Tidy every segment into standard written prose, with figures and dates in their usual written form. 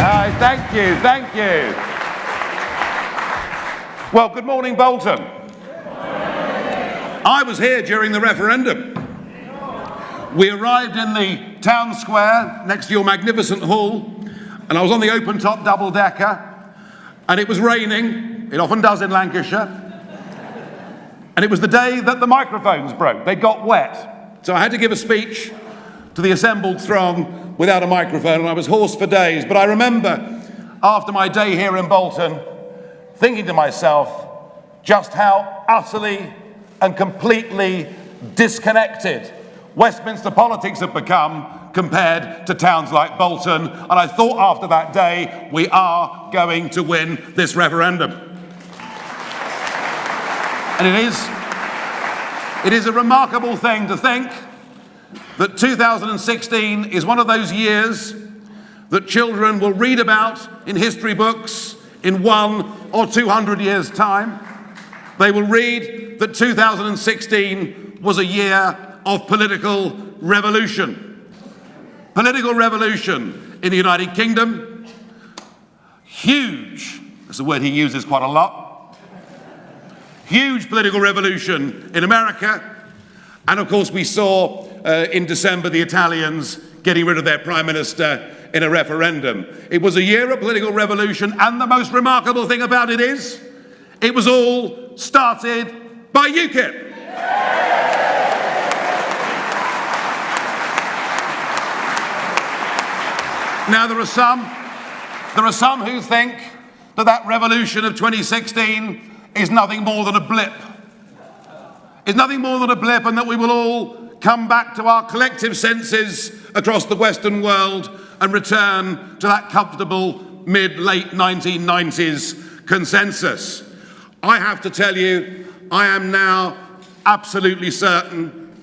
Thank you, thank you. Well, good morning, Bolton. I was here during the referendum. We arrived in the town square next to your magnificent hall, and I was on the open-top double-decker, and it was raining. It often does in Lancashire. And it was the day that the microphones broke. They got wet. So I had to give a speech to the assembled throng without a microphone, and I was hoarse for days. But I remember, after my day here in Bolton, thinking to myself just how utterly and completely disconnected Westminster politics have become compared to towns like Bolton. And I thought after that day, we are going to win this referendum. And it is a remarkable thing to think that 2016 is one of those years that children will read about in history books in 100 or 200 years' time. They will read that 2016 was a year of political revolution. Political revolution in the United Kingdom. Huge, that's a word he uses quite a lot. Huge political revolution in America. And of course we saw in December the Italians getting rid of their prime minister in a referendum. It was a year of political revolution, and the most remarkable thing about it is, it was all started by UKIP. Now there are some who think that revolution of 2016 is nothing more than a blip. It's nothing more than a blip, and that we will all come back to our collective senses across the Western world and return to that comfortable mid-late 1990s consensus. I have to tell you, I am now absolutely certain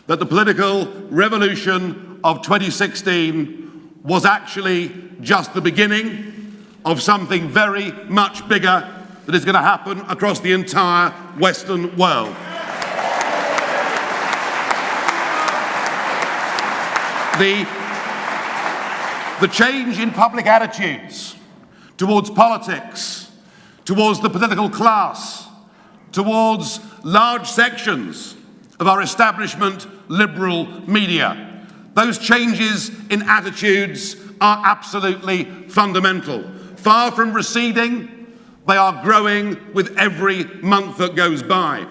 that the political revolution of 2016 was actually just the beginning of something very much bigger that is going to happen across the entire Western world. The change in public attitudes towards politics, towards the political class, towards large sections of our establishment liberal media, those changes in attitudes are absolutely fundamental. Far from receding, they are growing with every month that goes by.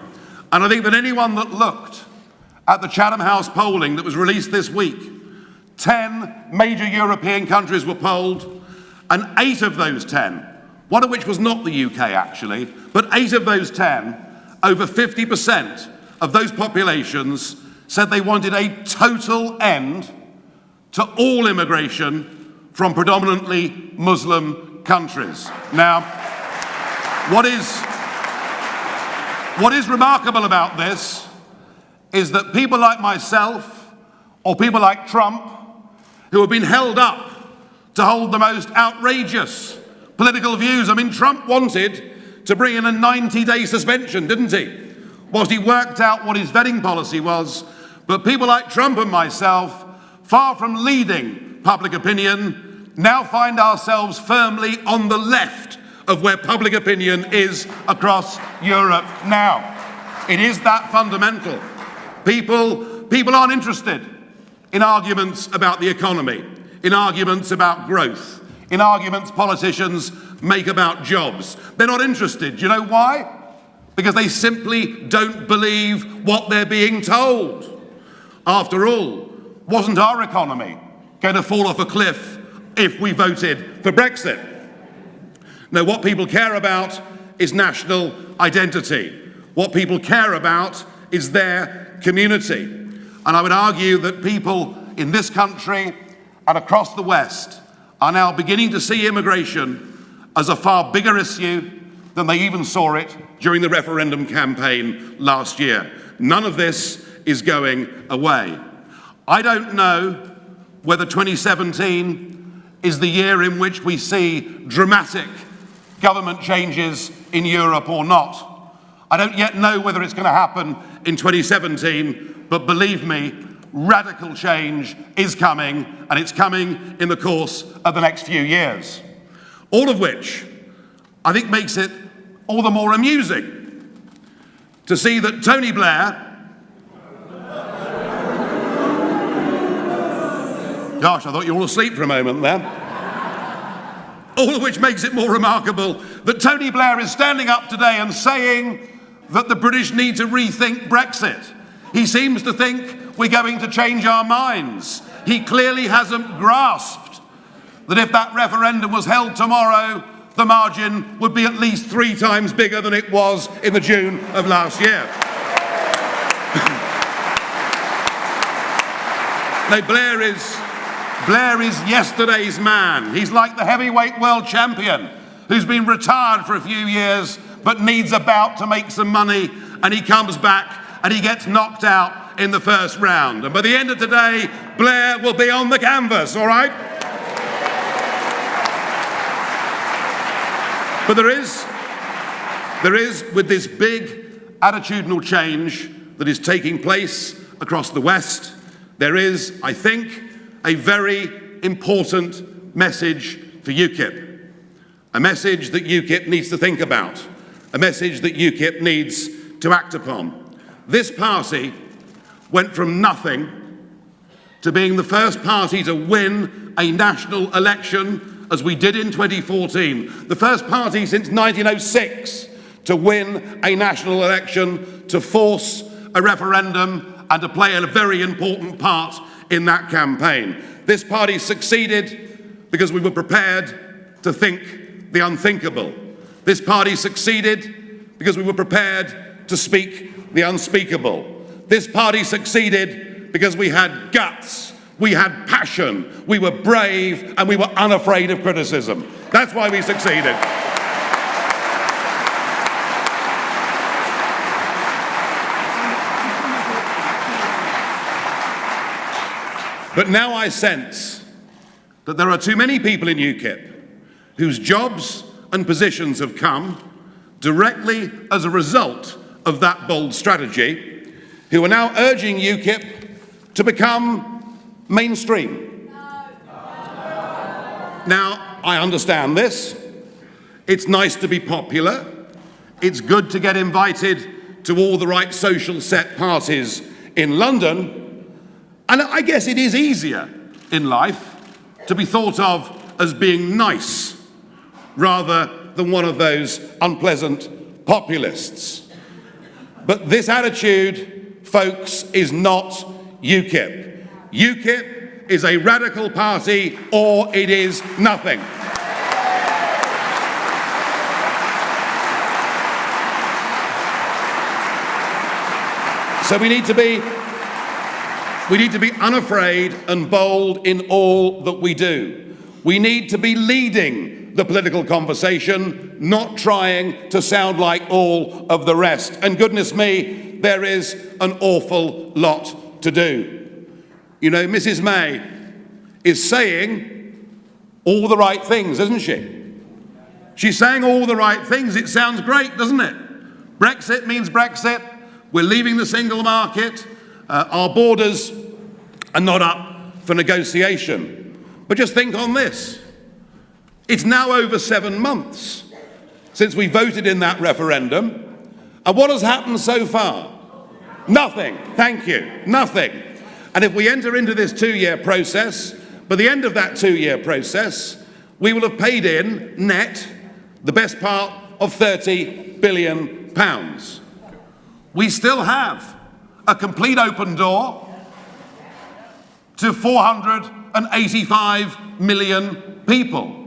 And I think that anyone that looked at the Chatham House polling that was released this week, 10 major European countries were polled, and 8 of those 10, one of which was not the UK actually, but 8 of those 10, over 50% of those populations said they wanted a total end to all immigration from predominantly Muslim countries. Now, what is remarkable about this is that people like myself, or people like Trump, who have been held up to hold the most outrageous political views. I mean, Trump wanted to bring in a 90-day suspension, didn't he? Whilst he worked out what his vetting policy was. But people like Trump and myself, far from leading public opinion, now find ourselves firmly on the left of where public opinion is across Europe now. It is that fundamental. People aren't interested in arguments about the economy, in arguments about growth, in arguments politicians make about jobs. They're not interested. Do you know why? Because they simply don't believe what they're being told. After all, wasn't our economy going to fall off a cliff if we voted for Brexit? No, what people care about is national identity. What people care about is their community. And I would argue that people in this country and across the West are now beginning to see immigration as a far bigger issue than they even saw it during the referendum campaign last year. None of this is going away. I don't know whether 2017 is the year in which we see dramatic government changes in Europe or not. I don't yet know whether it's going to happen in 2017, but believe me, radical change is coming, and it's coming in the course of the next few years. All of which I think makes it all the more amusing to see that Tony Blair, gosh, I thought you were all asleep for a moment there. All of which makes it more remarkable that Tony Blair is standing up today and saying that the British need to rethink Brexit. He seems to think we're going to change our minds. He clearly hasn't grasped that if that referendum was held tomorrow, the margin would be at least 3 times bigger than it was in the June of last year. No, Blair is yesterday's man. He's like the heavyweight world champion who's been retired for a few years but needs a bout to make some money, and he comes back and he gets knocked out in the first round. And by the end of today, Blair will be on the canvas, all right? But there is, with this big attitudinal change that is taking place across the West, there is, I think, a very important message for UKIP. A message that UKIP needs to think about. A message that UKIP needs to act upon. This party went from nothing to being the first party to win a national election, as we did in 2014. The first party since 1906 to win a national election, to force a referendum and to play a very important part in that campaign. This party succeeded because we were prepared to think the unthinkable. This party succeeded because we were prepared to speak the unspeakable. This party succeeded because we had guts, we had passion, we were brave, and we were unafraid of criticism. That's why we succeeded. But now I sense that there are too many people in UKIP whose jobs and positions have come directly as a result of that bold strategy, who are now urging UKIP to become mainstream. Now, I understand this. It's nice to be popular. It's good to get invited to all the right social set parties in London. And I guess it is easier in life to be thought of as being nice rather than one of those unpleasant populists. But this attitude, folks, is not UKIP. UKIP is a radical party, or it is nothing. So we need to be unafraid and bold in all that we do. We need to be leading the political conversation, not trying to sound like all of the rest. And goodness me, there is an awful lot to do. You know, Mrs. May is saying all the right things, isn't she? She's saying all the right things. It sounds great, doesn't it? Brexit means Brexit. We're leaving the single market. Our borders are not up for negotiation. But just think on this. It's now over 7 months since we voted in that referendum. And what has happened so far? Nothing. Thank you. Nothing. And if we enter into this 2-year process, by the end of that 2-year process, we will have paid in net the best part of £30 billion. We still have a complete open door to 485 million people.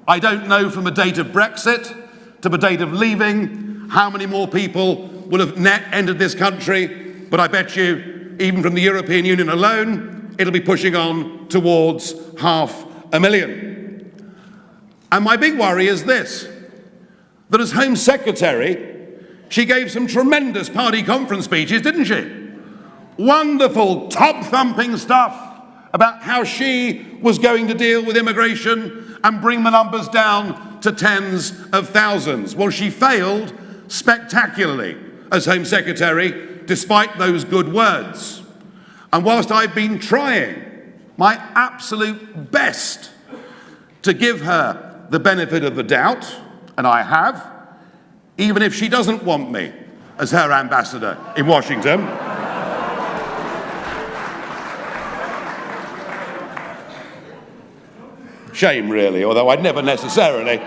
I don't know from the date of Brexit to the date of leaving how many more people will have net entered this country, but I bet you, even from the European Union alone, it'll be pushing on towards 500,000. And my big worry is this, that as Home Secretary, she gave some tremendous party conference speeches, didn't she? Wonderful, top-thumping stuff about how she was going to deal with immigration and bring the numbers down to tens of thousands. Well, she failed spectacularly as Home Secretary, despite those good words. And whilst I've been trying my absolute best to give her the benefit of the doubt, and I have, even if she doesn't want me as her ambassador in Washington. Shame, really, although I'd never necessarily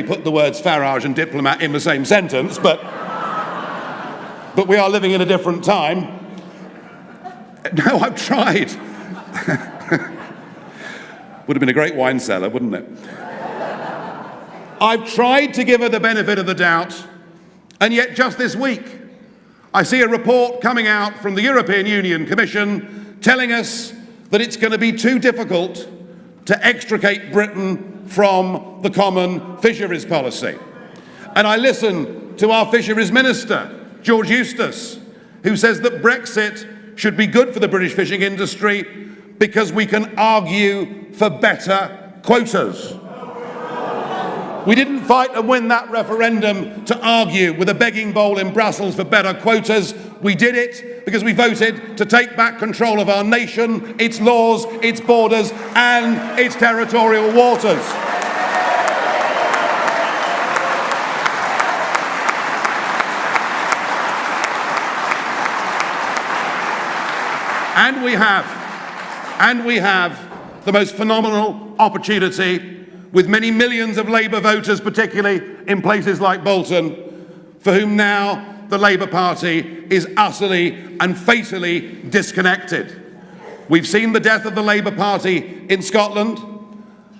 put the words Farage and diplomat in the same sentence, but we are living in a different time. No, I've tried. Would have been a great wine cellar, wouldn't it? I've tried to give her the benefit of the doubt, and yet just this week, I see a report coming out from the European Union Commission telling us that it's going to be too difficult to extricate Britain from the common fisheries policy. And I listen to our fisheries minister, George Eustace, who says that Brexit should be good for the British fishing industry because we can argue for better quotas. We didn't fight and win that referendum to argue with a begging bowl in Brussels for better quotas. We did it because we voted to take back control of our nation, its laws, its borders, and its territorial waters. And we have the most phenomenal opportunity with many millions of Labour voters, particularly in places like Bolton, for whom now the Labour Party is utterly and fatally disconnected. We've seen the death of the Labour Party in Scotland,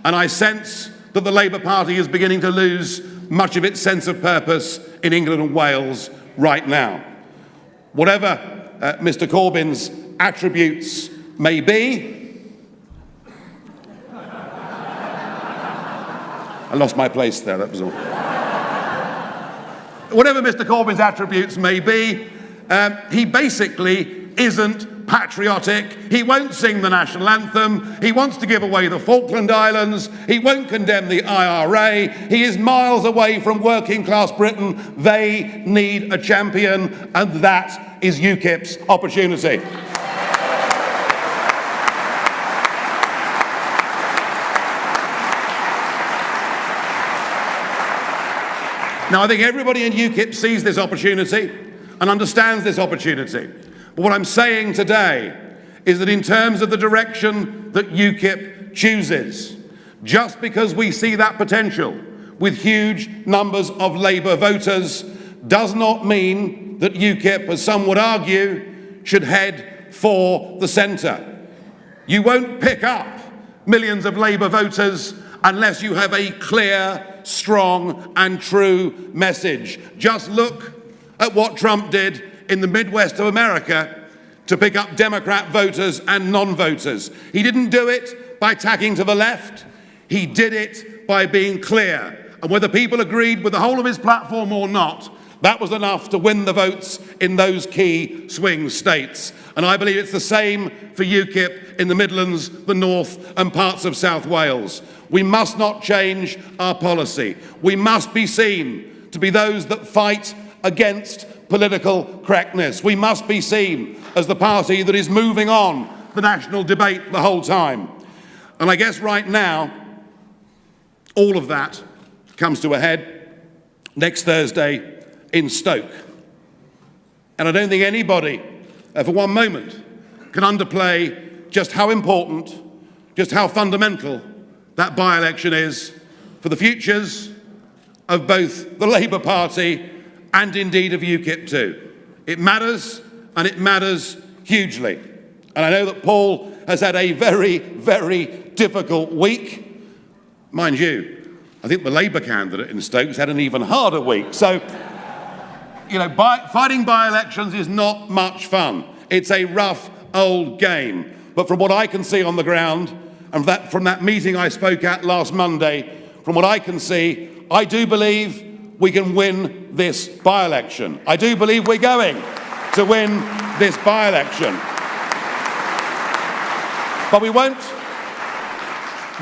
and I sense that the Labour Party is beginning to lose much of its sense of purpose in England and Wales right now. Whatever Mr. Corbyn's attributes may be, I lost my place there, that was all. Whatever Mr. Corbyn's attributes may be, he basically isn't patriotic. He won't sing the national anthem. He wants to give away the Falkland Islands. He won't condemn the IRA. He is miles away from working class Britain. They need a champion, and that is UKIP's opportunity. Now, I think everybody in UKIP sees this opportunity and understands this opportunity. But what I'm saying today is that in terms of the direction that UKIP chooses, just because we see that potential with huge numbers of Labour voters does not mean that UKIP, as some would argue, should head for the centre. You won't pick up millions of Labour voters unless you have a clear, strong and true message. Just look at what Trump did in the Midwest of America to pick up Democrat voters and non-voters. He didn't do it by tacking to the left. He did it by being clear. And whether people agreed with the whole of his platform or not, that was enough to win the votes in those key swing states. And I believe it's the same for UKIP in the Midlands, the North and parts of South Wales. We must not change our policy. We must be seen to be those that fight against political correctness. We must be seen as the party that is moving on the national debate the whole time. And I guess right now, all of that comes to a head next Thursday in Stoke. And I don't think anybody, for one moment, can underplay just how important, just how fundamental that by-election is for the futures of both the Labour Party and indeed of UKIP too. It matters, and it matters hugely. And I know that Paul has had a very, very difficult week. Mind you, I think the Labour candidate in Stoke has had an even harder week. So, you know, fighting by-elections is not much fun. It's a rough old game. But from what I can see on the ground, and from that meeting I spoke at last Monday, from what I can see, I do believe we can win this by-election. I do believe we're going to win this by-election. But we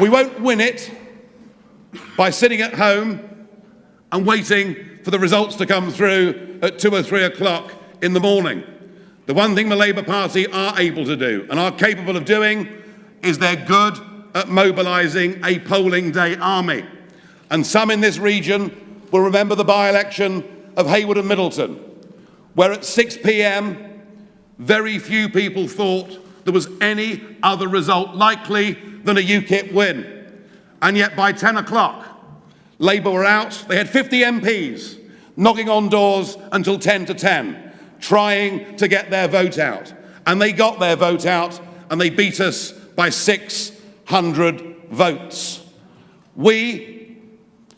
won't win it by sitting at home and waiting for the results to come through at 2 or 3 o'clock in the morning. The one thing the Labour Party are able to do and are capable of doing is their good at mobilising a polling day army. And some in this region will remember the by-election of Hayward and Middleton, where at 6 p.m, very few people thought there was any other result likely than a UKIP win. And yet by 10 o'clock, Labour were out. They had 50 MPs knocking on doors until 10 to 10, trying to get their vote out. And they got their vote out, and they beat us by 600 votes. We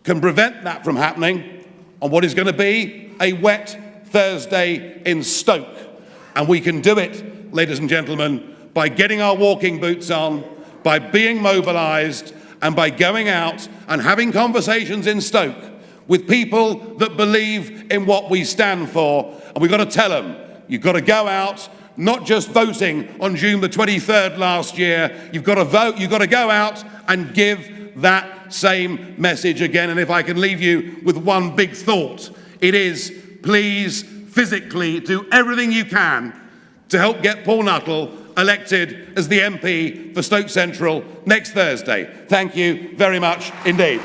can prevent that from happening on what is going to be a wet Thursday in Stoke. And we can do it, ladies and gentlemen, by getting our walking boots on, by being mobilised, and by going out and having conversations in Stoke with people that believe in what we stand for. And we've got to tell them, you've got to go out, not just voting on June the 23rd last year. You've got to vote, you've got to go out and give that same message again. And if I can leave you with one big thought, it is, please physically do everything you can to help get Paul Nuttall elected as the MP for Stoke Central next Thursday. Thank you very much indeed.